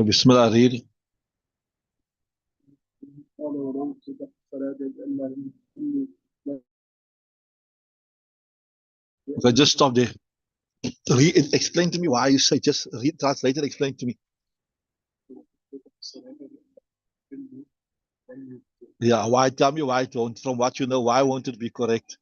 Bismillah, read. Okay, just stop there. Explain to me why you say just read, translate it, explain to me. Yeah, why? Tell me why it won't. From what you know, why won't it be correct?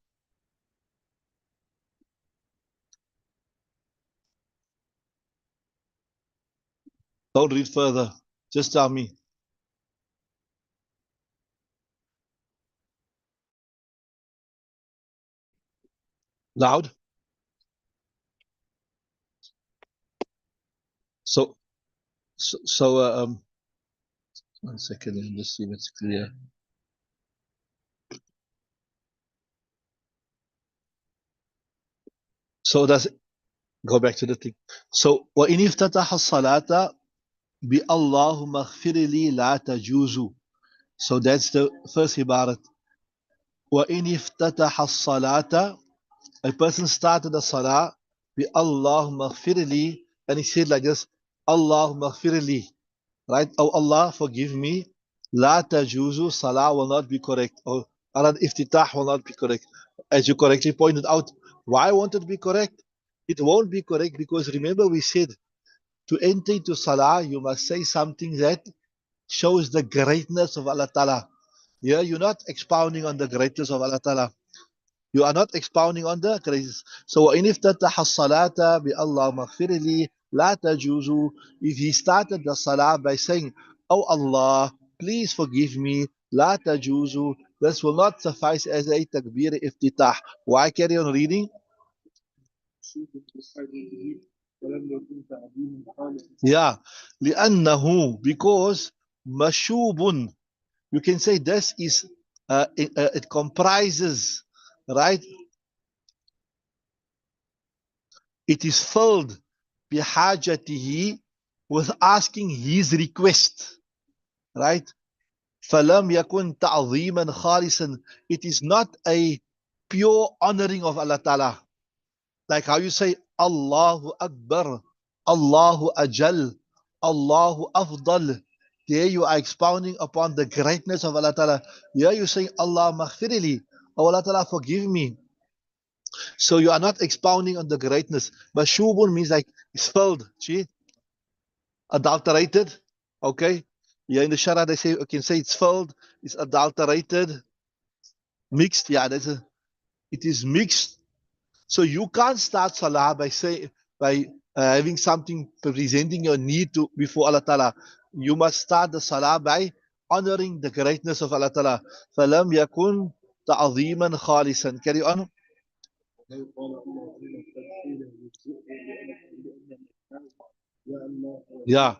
Don't read further. Just tell me. Loud. So, so, 1 second. Let me just see if it's clear. So does go back to the thing. So وإن افتتح الصلاة بأللهم اغفر لي لا تجوز. So that's the first ibarat. وإن افتتح الصلاة, a person started the salah بأللهم اغفر لي, and he said like this, اللهم اغفر لي, right? Oh Allah, forgive me. لا تجوز, salah will not be correct, or iftitah will not be correct. As you correctly pointed out, why won't it be correct? It won't be correct because remember we said to enter into salah you must say something that shows the greatness of Allah Ta'ala. Yeah, you're not expounding on the greatness of Allah Ta'ala. You are not expounding on the greatness. So وَإِنِ افتتح الصلاة بِأَللَّهُ مَغْفِرْ لِي لَا تَجُوزُ. If he started the salah by saying, Oh Allah, please forgive me, لَا تَجُوزُ, this will not suffice as a takbir iftitah. Why carry on reading? Yeah, لأنه, because مشوب, you can say this is it comprises, right? It is filled بحاجته, with asking his request, right? فلم يكن تعظيما خالصا. It is not a pure honoring of Allah Ta'ala. Like how you say Allahu Akbar, Allahu Ajal, Allahu Afdal. There you are expounding upon the greatness of Allah Ta'ala. Here you say Allah maghfirli, oh Allah Ta'ala forgive me. So you are not expounding on the greatness. But shubun means like it's filled, see? Adulterated. Okay? Yeah, in the Shara they say you can say it's filled, it's adulterated, mixed. Yeah, it is mixed. So you can't start salah by having something presenting your need to before Allah Ta'ala. You must start the salah by honoring the greatness of Allah Ta'ala. فَلَمْ يَكُنْ تَعْظِيمًا خَالِصًا. Carry on. Yeah.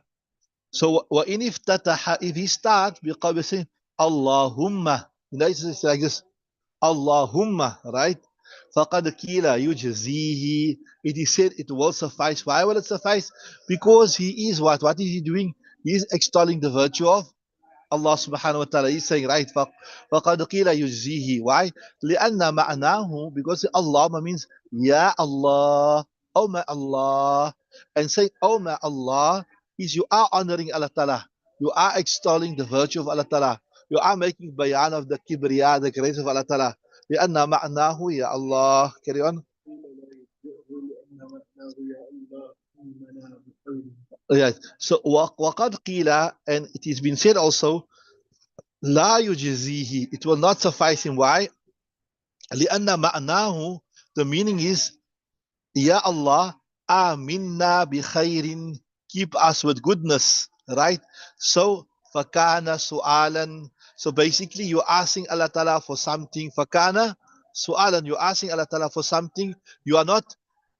So وَإِنِ افتتح, if he starts بقول saying Allahumma, it's like this, Allahumma, right? فَقَدْ كِيلَ يُجْزِيهِ, it is said it will suffice. Why will it suffice? Because he is what? What is he doing? He is extolling the virtue of Allah subhanahu wa ta'ala. He's saying, right, فَقَدْ قِيلَ يُجْزِيهِ. Why? لِأَنَّ مَعْنَاهُ, because Allah means, Ya Allah, oh my Allah. And saying, oh my Allah, is you are honoring Allah Ta'ala. You are extolling the virtue of Allah Ta'ala. You are making bayan of the kibriya, the grace of Allah Ta'ala. لأن معناه يا الله. Carry on. Yes. So وقد قيل, and it has been said also, لا يجزيه, it will not suffice him. Why? لأن معناه, the meaning is, Ya Allah, aminna bi khairin, keep us with goodness, right? So fakana su'alan, so basically you're asking Allah Ta'ala for something. Fakana su'alan, you're asking Allah Ta'ala for something, you are not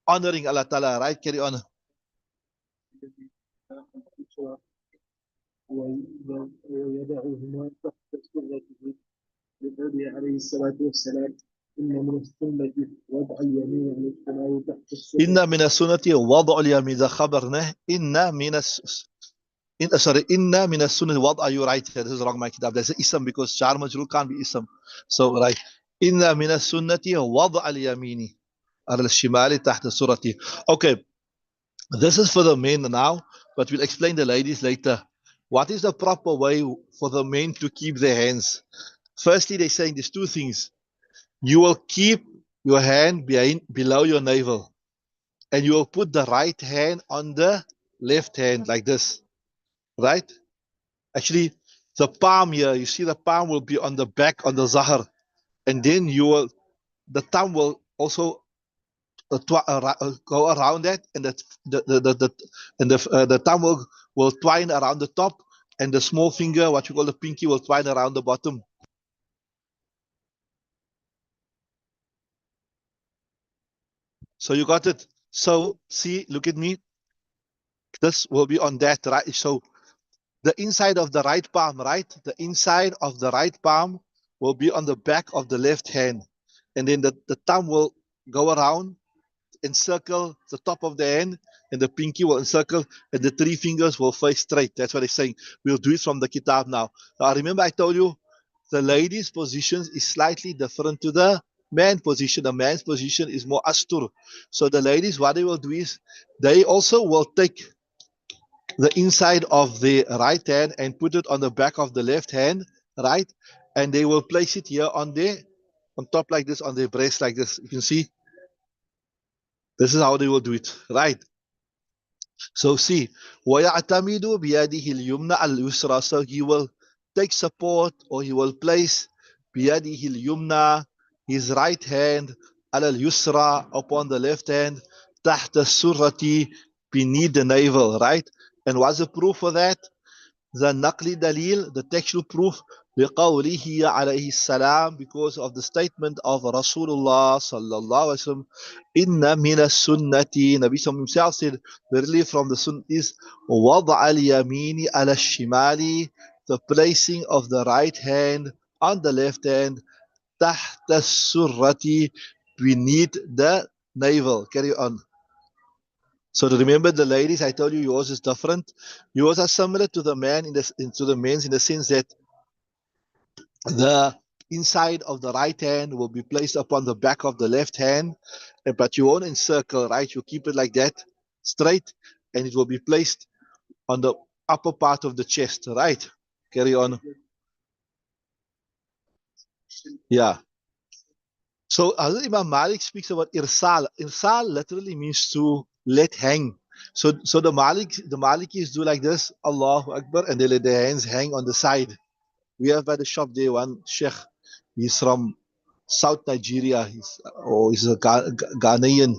honoring Allah Ta'ala, right? Carry on. ويضعهما تحت سرته لقوله عليه الصلاة والسلام إن من السنة وضع اليمين على الشمال تحت السرة. إن من السنة وضع اليمين, إذا خبرنا إن من إن من السنة وضع, you right here, this is wrong my kitab, there's an ism because jar majrur can't be ism. So right, إن من السنة وضع اليمين على الشمال تحت السرة. Okay, This is for the men now, but we'll explain the ladies later. What is the proper way for the men to keep their hands? Firstly, they're saying there's two things. You will keep your hand below your navel, and you will put the right hand on the left hand like this, right? Actually, the palm here, you see the palm will be on the back on the zahar, and then the thumb will also go around that, and the thumb will twine around the top, and the small finger, what you call the pinky, will twine around the bottom. So you got it. So see, look at me. This will be on that, right? So the inside of the right palm, right? The inside of the right palm will be on the back of the left hand. And then the thumb will go around, encircle the top of the hand, and the pinky will encircle, and the three fingers will face straight. That's what they're saying. We'll do it from the kitab now. Now, remember I told you the lady's position is slightly different to the man's position. The man's position is more astur. So the ladies, what they will do is they also will take the inside of the right hand and put it on the back of the left hand, right? And they will place it here on top like this, on their breast like this. You can see this is how they will do it, right? So see, وَيَعْتَمِدُ بِيَدِهِ الْيُمْنَ الْيُسْرَى. So he will take support, or he will place بِيَدِهِ الْيُمْنَ, his right hand, على الْيُسْرَى, upon the left hand, تحت السرة, beneath the navel, right? And what's the proof for that? The naqli dalil, the textual proof, لقوله عليه السلام, because of the statement of Rasulullah sallallahu alaihi wasallam, inna min sunnati, Nabi Sallam himself said, verily from the sunnah is وضع اليمين على الشمال, the placing of the right hand on the left hand, تحت السرة, beneath the navel. Carry on. So to remember the ladies, I told you yours is different. Yours are similar to the men's in the sense that the inside of the right hand will be placed upon the back of the left hand, but you won't encircle, right? You keep it like that, straight, and it will be placed on the upper part of the chest, right? Carry on. Yeah. So Hazrat Imam Malik speaks about irsal. Irsal literally means to let hang. So the Malikis do like this, Allahu Akbar, and they let their hands hang on the side. We have by the shop there one sheikh. He's from South Nigeria. He's a Ghanaian.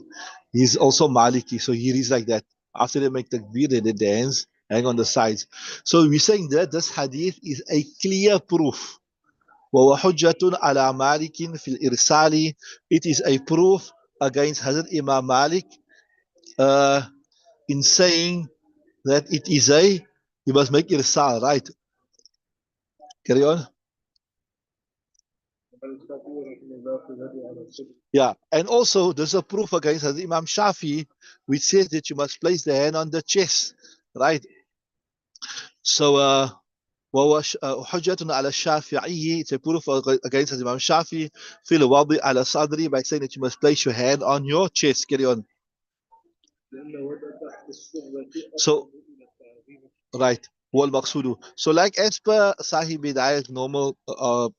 He's also Maliki, so he reads like that. After they make the takbir, they let their hands hang on the sides. So we're saying that this hadith is a clear proof. وَحُجَّةٌ عَلَى مَالِكٍ فِي الْإِرْسَالِ. It is a proof against Hazrat Imam Malik uh, in saying that it is you must make irsal, right? Carry on. Yeah, and also there's a proof against Hazrat Imam Shafi, which says that you must place the hand on the chest, right? So, وهو حجة على الشافعي, it's a proof against Imam Shafi في الوضع على صدري, by saying that you must place your hand on your chest. Carry on. So, right. والمقصود. So like as per Sahib Hidaayah's normal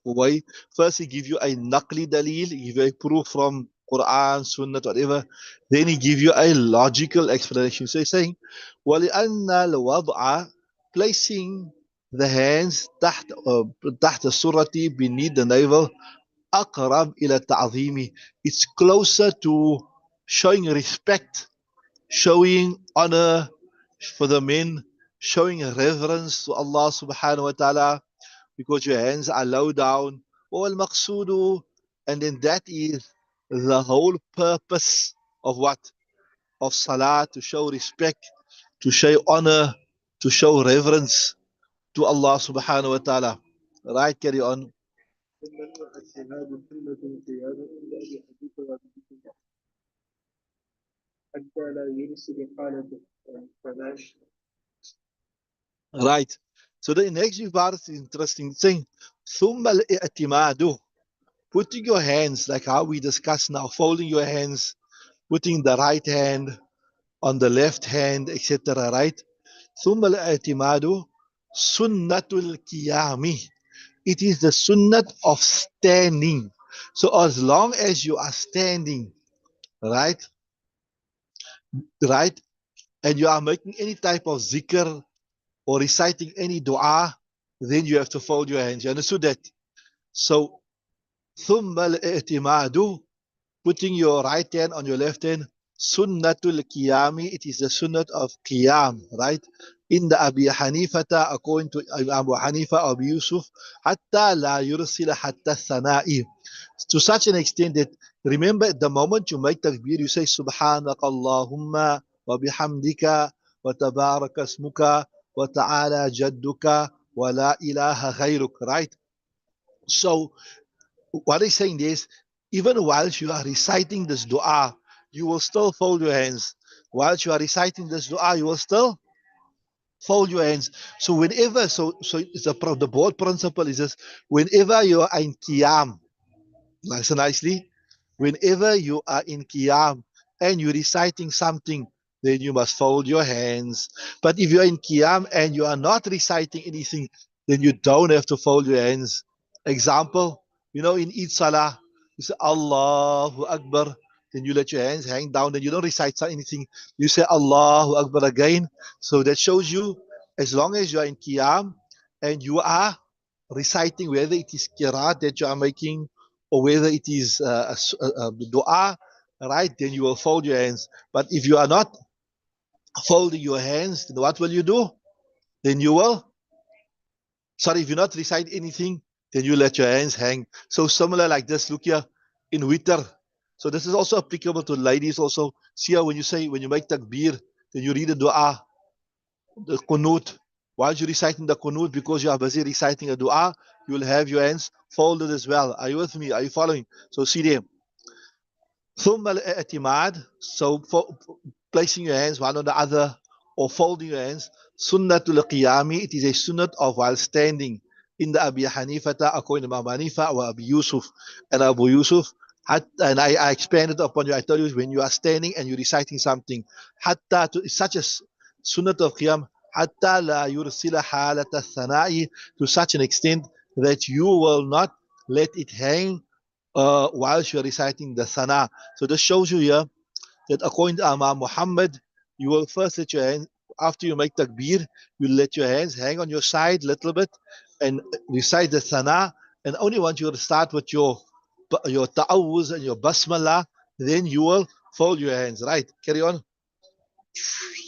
way, first he give you a naqli dalil, he give you a proof from Quran, Sunnah, whatever. Then he give you a logical explanation. So he's saying, وَلِأَنَّ الْوَضْعَ, placing the hands تحت السرة, beneath the navel, أقرب إلى التعظيم, it's closer to showing respect, showing honor for the men, showing reverence to Allah subhanahu wa ta'ala, because your hands are low down. وَالْمَقْصُودُ, and then that is the whole purpose of what? Of salah, to show respect, to show honor, to show reverence to Allah subhanahu wa ta'ala. Right, carry on. Right. So the next part is interesting thing. ثُمَّ الْإِعْتِمَادُ, putting your hands, like how we discussed now, folding your hands, putting the right hand on the left hand, etc. Right? ثم الاعتماد سنة القيام. It is the sunnat of standing. So as long as you are standing, right, right, and you are making any type of zikr or reciting any dua, then you have to fold your hands. You understood that? So ثم الاعتماد, putting your right hand on your left hand, sunnatul qiyami, it is the sunnat of qiyam, right? In the Abi Hanifata, according to Abu Hanifa, Abu Yusuf, hatta la yursila hatta sana'i. To such an extent that, remember, the moment you make takbir, you say subhanaka Allahumma wa bihamdika wa tabaraka asmuka wa ta'ala jadduka wa la ilaha ghayruk, right? So what he's saying is, even whilst you are reciting this dua, you will still fold your hands. Whilst you are reciting this dua, you will still fold your hands. So whenever, so it's the broad principle is this: whenever you are in qiyam, listen nicely, whenever you are in qiyam and you're reciting something, then you must fold your hands. But if you're in qiyam and you are not reciting anything, then you don't have to fold your hands. Example, in each salah, you say Allahu Akbar, then you let your hands hang down, then you don't recite anything. You say Allahu Akbar again. So that shows you, as long as you are in qiyam and you are reciting, whether it is qiraat that you are making or whether it is a dua, right, then you will fold your hands. But if you are not folding your hands, then what will you do? Then you will, sorry, if you not recite anything, then you let your hands hang. So similar like this, look here, in witr. So this is also applicable to ladies also. See how when you make takbir, then you read the dua, the qunut. While you're reciting the qunut, because you are busy reciting a dua, you will have your hands folded as well. Are you with me? Are you following? So see there. ثم الاعتماد, so placing your hands one on the other or folding your hands. Sunnatul qiyami, it is a sunnat of while standing. In the Abi Hanifata, according to Imam Hanifa or Abu Yusuf and Abu Yusuf. And I expanded upon you. I told you, when you are standing and you're reciting something, hatta to, it's such a sunnat of qiyam, hatta la yursila halata thana'i, to such an extent that you will not let it hang whilst you're reciting the sana. So this shows you here that according to Imam Muhammad, you will first let your hands, after you make takbir, you let your hands hang on your side a little bit and recite the sana. And only once you start with your ta'awuz and your basmala, then you will fold your hands. Right? Carry on.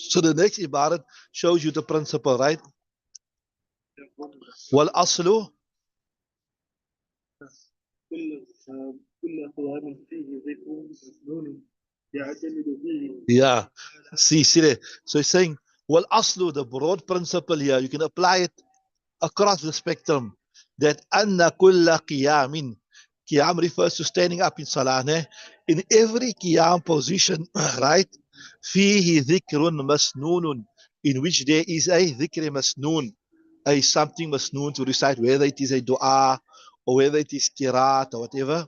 So the next ibarat shows you the principle, right? Wal aslu. Yeah. See there. So he's saying, well, aslu, the broad principle here, you can apply it across the spectrum, that anna kulla qiyamin. Qiyam refers to standing up in salah. In every qiyam position, right? Fihi dhikrun masnoonun, in which there is a dhikr masnoon, a something masnoon to recite, whether it is a dua or whether it is qiraat or whatever.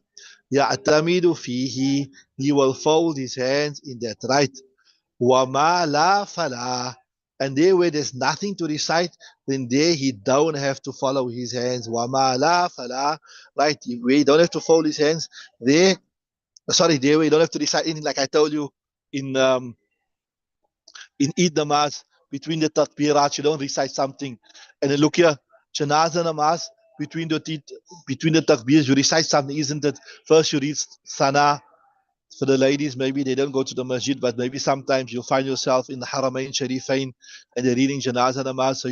Ya'tamidu fihi, he will fold his hands in that, right? Wama la fala. And there where there's nothing to recite, then there he don't have to follow his hands. Wama la fala. Right? Where he don't have to fold his hands, there, sorry, there where you don't have to recite anything, like I told you in Eid namaz, between the takbirat, you don't recite something. And then look here, janaza namaz, between the takbirs, you recite something, isn't it? First you read sana. For the ladies, maybe they don't go to the masjid, but maybe sometimes you'll find yourself in the Haramain Sharifain and they're reading Janazah Namaz. So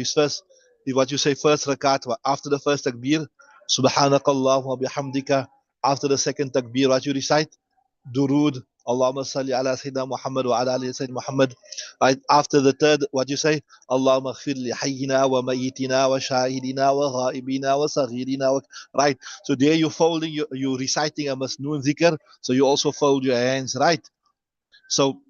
what you say first rakat, after the first takbir, Subhanakallah wa bihamdika. After the second takbir, what you recite? Durood, Allahumma salli ala Sayyidina Muhammad wa ala ali Sayyidina Muhammad. Right? After the third, what you say? Allahumma khfir li hayyina wa mayyitina wa shahidina wa ghaibina wa saghirina. Right? So there you're folding, you're reciting a masnoon zikr, so you also fold your hands, right? So,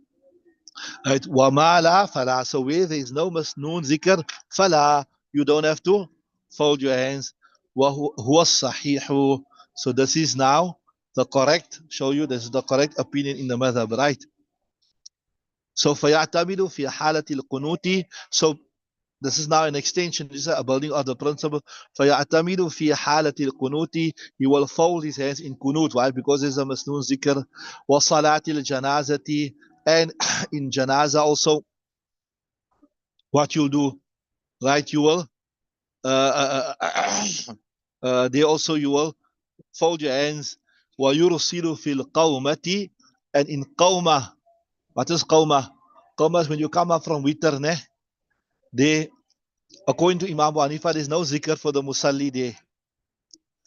right, wama la fala. So where there is no masnoon zikr, fala, you don't have to fold your hands. Wa huwa sahihu. So this is now the correct, show you this is the correct opinion in the madhab, right? So فَيَعْتَمِدُ فِي حَالَةِ الْقُنُوتِ. So this is now an extension. This is a building of the principle. فَيَعْتَمِدُ فِي حَالَةِ الْقُنُوتِ. He will fold his hands in qunut. Why? Because there's a masnoon zikr. وَصَلَاةِ الْجَنَازَةِ. And in janaza also, what you'll do, right? You will, there also you will fold your hands. وَيُرْسِلُ فِي الْقَوْمَةِ. And in qawmah, what is qawmah? Qawmah is when you come up from witr, ne? They, according to Imam Abu Hanifa, there's no zikr for the musalli there.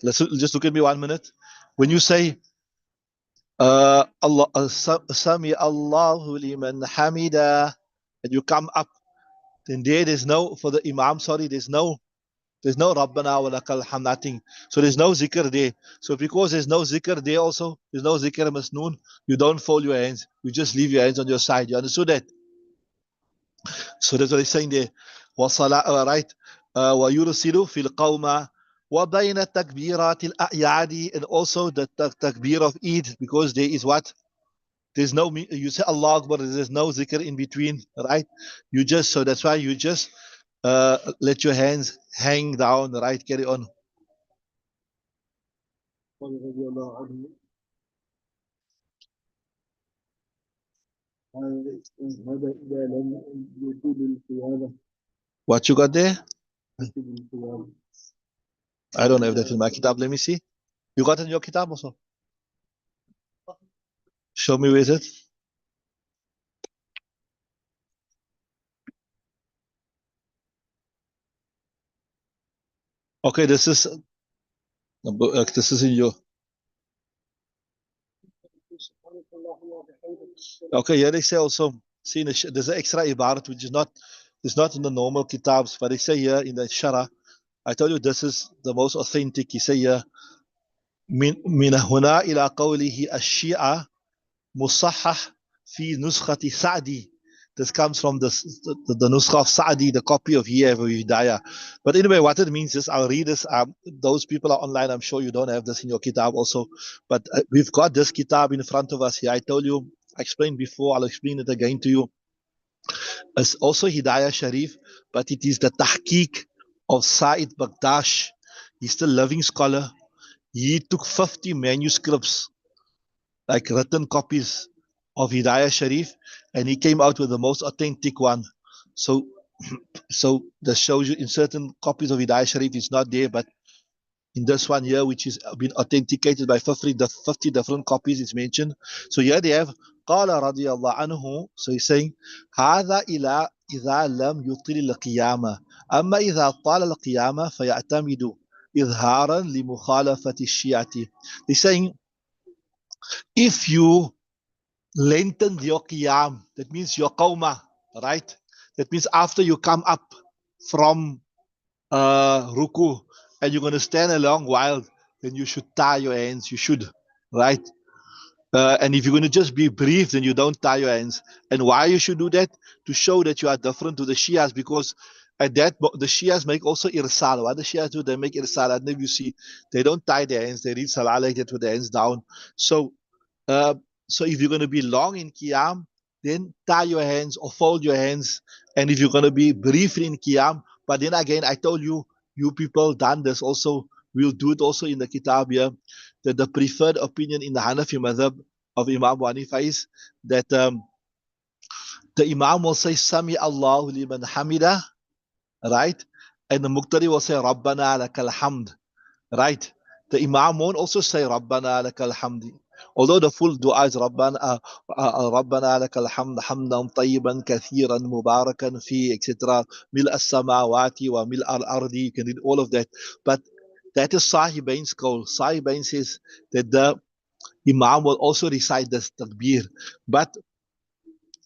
Let's just look at me 1 minute. When you say Allah Sami Allahu liman hamida, and you come up, then there's no, for the Imam, sorry, there's no Rabbana wa lakal hamd, nothing. So there's no zikr there. So because there's no zikr there also, there's no zikr masnoon, you don't fold your hands. You just leave your hands on your side. You understood that? So that's what he's saying there. Right? وَيُرْسِلُ فِي الْقَوْمَ وَبَيْنَ تَكْبِيرَاتِ الْأَعْيَادِ. And also the takbir of Eid, because there is what? There's no, you say Allah Akbar, there's no zikr in between, right? You just, so that's why you just let your hands hang down, right? Carry on. What you got there? I don't have that in my kitab. Let me see. You got it in your kitab also? Show me where is it? Okay, this is in your. Okay, here they say also, see, there's an extra ibarat which is not, it's not in the normal kitabs, but they say here in the Shara, I told you this is the most authentic. He say here, من هنا إلى قوله الشيعة مصحح في نسخة سعدي. This comes from the nuskha of Sa'di, the copy of Hidaayah. But anyway, what it means is, I'll read this. Those people are online. I'm sure you don't have this in your kitab also. But we've got this kitab in front of us here. I told you, I explained before, I'll explain it again to you. It's also Hidaayah Sharif, but it is the tahqiq of Sa'id Bagdash. He's the living scholar. He took 50 manuscripts, like written copies of Hidaayah Sharif, and he came out with the most authentic one. So, so that shows you in certain copies of Hidaayah Sharif it's not there, but in this one here, which is been authenticated by 50 different copies, it's mentioned. So here they have قال رضي الله عنه. So he's saying هذا إلى إذا لم يطل القيامة أما إذا طال القيامة فيعتمد إظهارا لمخالفة الشيعة. He's saying, if you lengthen your qiyam, that means your qawmah, right? That means after you come up from ruku and you're going to stand a long while, then you should tie your hands. You should, right? And if you're going to just be brief, then you don't tie your hands. And why you should do that? To show that you are different to the Shias, because at that the Shias make also irsal. What the Shias do, they make irsal. And then you see, they don't tie their hands. They read salah like that with their hands down. So, so if you're going to be long in qiyam, then tie your hands or fold your hands. And if you're going to be brief in qiyam, but then again, I told you, you people done this also. We'll do it also in the kitab here, that the preferred opinion in the Hanafi madhab of Imam Abu Hanifa is that the Imam will say Sami Allahu liman hamida, right? And the Muqtadi will say Rabbana lakal hamd, right? The Imam won't also say Rabbana lakal hamd. Although the full dua is Rabbana lakal hamd hamdan tayyiban kathiran mubarakan fi, etc. Mil as-samawati wa mil al-ardi. You can read all of that. But that is Sahibain's call. Sahibain says that the Imam will also recite this takbir. But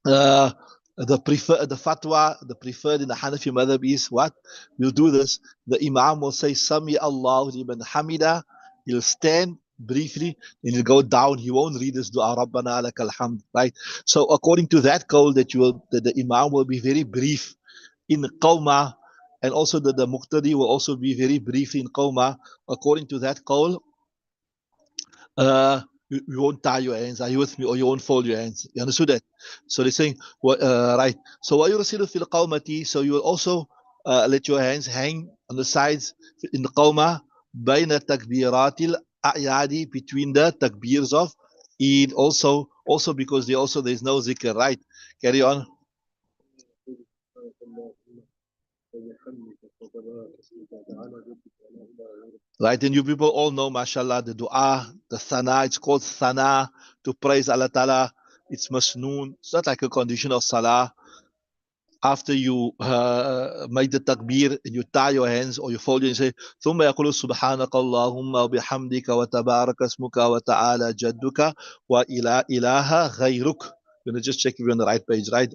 the fatwa, the preferred in the Hanafi madhab is what? We'll do this. The Imam will say Sami Allahu liman hamida. He'll stand briefly and he'll go down. He won't read this dua Rabbana lakal hamd, right? So according to that call, that the Imam will be very brief in qawma, and also the Muqtadi will also be very brief in qawma. According to that call, you won't tie your hands. Are you with me? Or you won't fold your hands. You understood that? So they're saying, right. So وَيُرْسِلُ فِي الْقَوْمَةِ. So you will also let your hands hang on the sides in the qawmah بين تكبيرات الأعياد, between the takbirs of Eid. Also because there's no zikr, right? Carry on. Right, and you people all know, mashallah, the dua, the sana, it's called sana, to praise Allah Ta'ala. It's masnoon. It's not like a condition of salah. After you make the takbir and you tie your hands or you fold it and say ثم يقول سبحانك اللهم وبحمدك وتبارك اسمك وتعالى جدك وإله إله غيرك. You're gonna just check if you're on the right page, right?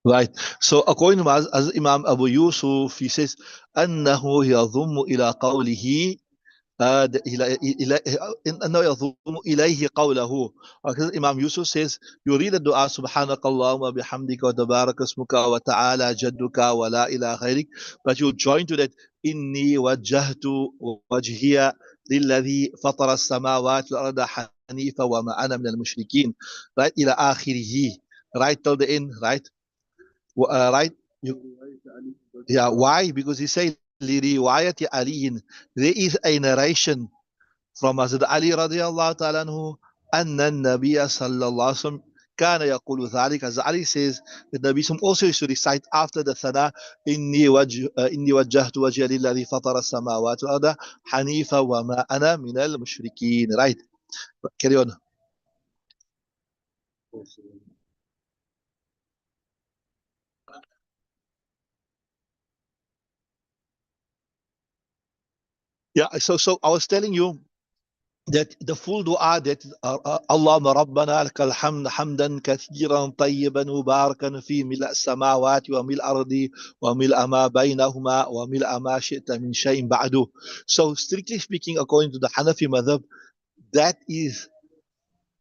Right. So according to as Imam Abu Yusuf, he says أنه يضم إلى قوله إنه يضم إليه قوله. Imam Yusuf says, you read the dua سبحانك اللهم وبحمدك وتبارك اسمك وتعالى جدك ولا إله غيرك, but you join to that إني وجهت وجهي للذي فطر السماوات والأرض حنيفا وما أنا من المشركين, right, إلى آخره, right till the end, right, right. Yeah, why? Because he said لرواية علي, there is a narration from Hazrat Ali radiallahu ta'ala anhu أن النبي صلى الله عليه وسلم كان يقول ذلك. As Ali says, the Nabi also used to recite after the thana إني وجهت وجهي للذي فطر السماوات والأرض حنيفا وما أنا من المشركين. Right, carry on. Yeah, so I was telling you that the full dua, that Allahumma rabbana lakal hamd hamdan kathiran tayyiban mubarakan fi mil samawati wa mil ardi wa mil ma baynahuma wa mil ma shi'ta min shay'in ba'du. So strictly speaking, according to the Hanafi madhab, that is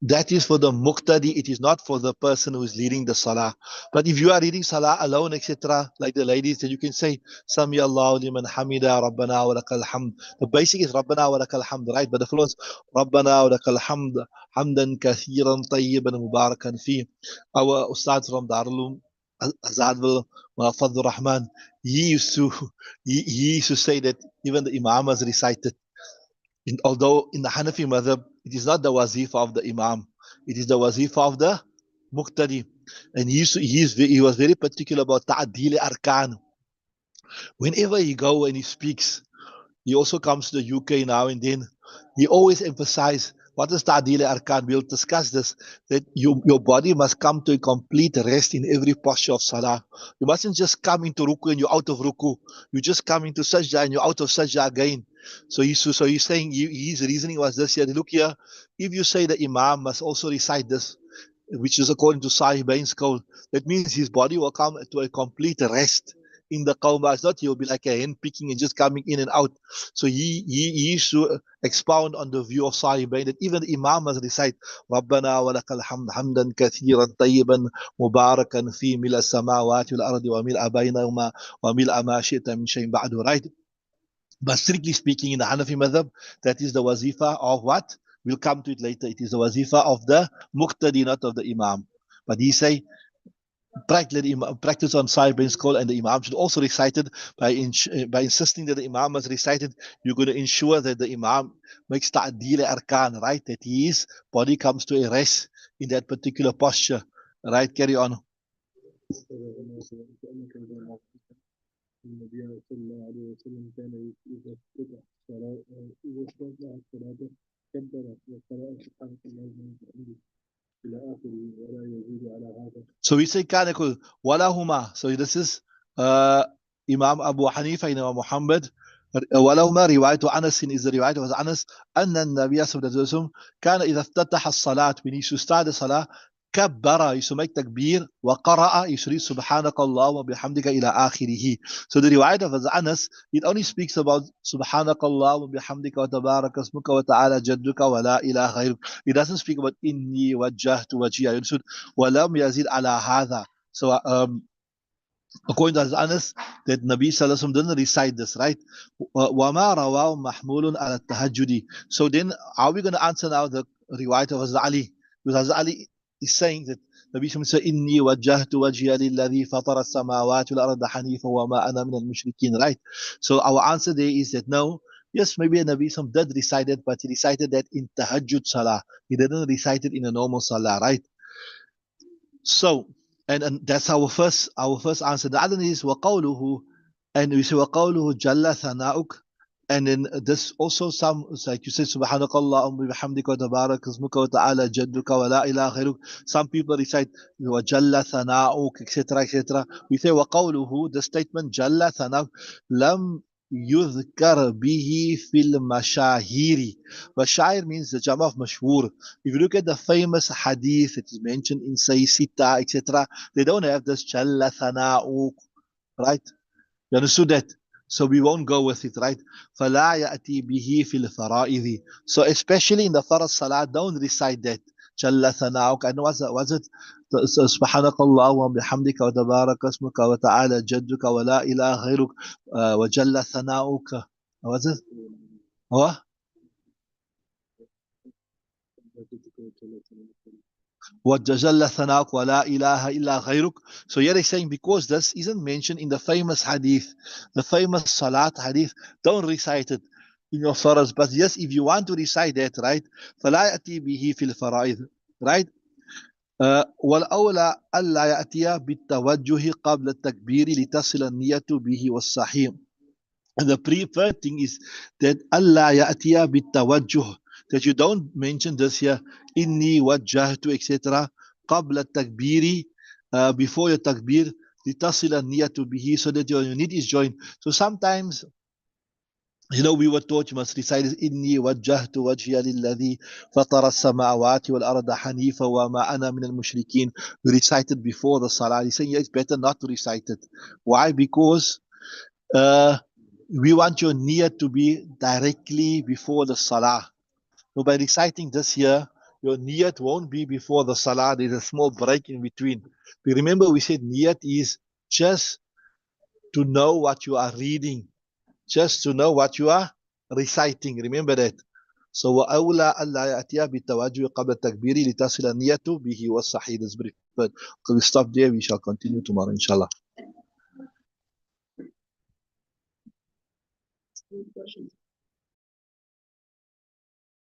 that is for the muqtadi. It is not for the person who is leading the salah. But if you are reading salah alone, etc., like the ladies, then you can say Sami Allahu liman hamida Rabbana wa lakal hamd. The basic is Rabbana wa lakal hamd, right? But the flow is Rabbana wa lakal hamd hamdan kathiran tayyiban mubarakan fi. Our ustad from Darulum, Azadul Fadl Rahman, he used to he used to say that even the Imam has recited. Although in the Hanafi madhab, it is not the wazifa of the Imam, it is the wazifa of the Muqtadi. And he was very particular about Ta'adil Arkan. Whenever he go and he speaks, he also comes to the UK now and then. He always emphasizes what is Ta'dil Arkan. We'll discuss this, that your body must come to a complete rest in every posture of Salah. You mustn't just come into Ruku and you're out of Ruku. You just come into Sajda and you're out of Sajda again. So he's saying, his reasoning was this here. Look here, if you say the Imam must also recite this, which is according to Sahih Bain's call, that means his body will come to a complete rest in the qawmah. It's not he'll be like a hen picking and just coming in and out. So he used to expound on the view of Sahih Bain that even the Imam must recite Rabbana wa lakal hamd hamdan kathiran tayyiban mubarakan fi mil as-samawati wal ardi wa mil bainahuma wa mil ma shi'ta min shay'in ba'du, right? But strictly speaking, in the Hanafi madhab, that is the wazifa of what? We'll come to it later. It is the wazifa of the muqtadi, not of the Imam. But he say, practice on Sahih bin School, and the Imam should also recite it by insisting that the Imam must recite it. You're going to ensure that the Imam makes ta'dil arkan, right? That his body comes to a rest in that particular posture. Right? Carry on. النبي صلى الله عليه وسلم كان إذا افتتح الصلاة كبر وقرأ سبحانك اللهم وبحمدك إلى آخره ولا يزيد على هذا. So we say كان يقول ولهما. So this is Imam Abu Hanifa and Imam Muhammad. ولهما رواية أنس is the رواية was أنس أن النبي صلى الله عليه وسلم كان إذا افتتح الصلاة, when he used to start the salah, كبر, used to make takbir, وقرأ, used to read سبحانك اللهم وبحمدك إلى آخره. So the riwayat of Anas, it only speaks about سبحانك اللهم وبحمدك وتبارك اسمك وتعالى جدك ولا إله غيرك. It doesn't speak about إني وجهت وجهي. ولم يزيد على هذا. So according to Anas, that Nabi Sallallahu Alaihi Wasallam didn't recite this, right? وَمَا رَوَاهُ مَحْمُولٌ عَلَى التَّهَجُّدِ. So then, are we going to answer now the riwayat of Hazrat Ali? Because Hazrat Ali is saying that Nabi Sallallahu Alaihi Wasallam said, إِنِّي وَجَّهْتُ وَجْهِيَ لِلَّذِي فَطَرَ السَّمَاوَاتِ وَالْأَرْضَ حَنِيفًا وَمَا أَنَا مِنَ الْمُشْرِكِينَ, right? So our answer there is that no, yes, maybe Nabi Sallallahu Alaihi Wasallam did recite it, but he recited that in tahajjud salah. He didn't recite it in a normal salah, right? So, and that's our first answer. The other is وَقَوْلُهُ, and we say وَقَوْلُهُ جَلَّ ثَنَاؤُكَ. And then this also some, it's like you say, سبحانك اللهم وبحمدك وتبارك اسمك وتعالى جدك ولا إله غيرك. Some people recite وَجَلَّ ثَنَاؤُكَ, etc., etc. We say وَقَوْلُهُ, the statement جَلَّ ثَنَاؤُكَ لم يذكر به في المشاهير. Mashair means the jama of mashhur. If you look at the famous hadith that is mentioned in Say Sita, etc., they don't have this Jalla Thana'uk, right? You understood that? So we won't go with it, right? فَلَا يَأْتِي بِهِ فِي الْفَرَائِذِ. So especially in the Farad Salah, don't recite that. Jalla Thana'uk. And was it? سبحانك اللهم وبحمدك وتبارك اسمك وتعالى جدك ولا إله غيرك وجل ثناؤك. Was it? What? وَجَزَلَّ ثَنَاؤُكَ وَلَا إِلَهَ إِلَّا غَيْرُكَ. So here he's saying, because this isn't mentioned in the famous hadith, the famous salat hadith, don't recite it in your surahs. But yes, if you want to recite that, right, فَلَا يَأْتِي بِهِ فِي الْفَرَائِضِ, right? والأولى ألا يأتي بالتوجه قبل التكبير لتصل النية به والصحيح. And the preferred thing is that Allah ya'tiya bitawajjuh, that you don't mention this here, inni wajjahtu, etc. qabla takbiri, before your takbir, litasila niyatu bihi, so that your need is joined. So sometimes, we were taught you must recite this, inni wajjahtu wajhiya lilladhi fatara as-samawati wal arda hanifa wa ma ana min al-mushrikeen. We recite it before the salah. He's saying, yeah, it's better not to recite it. Why? Because uh, we want your niyat to be directly before the salah. So by reciting this here, your niyat won't be before the salah. There's a small break in between. We remember we said niyat is just to know what you are reading, just to know what you are reciting. Remember that. So وَأَوْلَى أَلَّا يَأْتِيَ بِالتَّوَجُّهِ قَبْلَ التَّكْبِيرِ لِتَصِلَ النِّيَّةُ بِهِ وَالصَّحِيحُ. That's very good. So we stop there. We shall continue tomorrow, inshallah.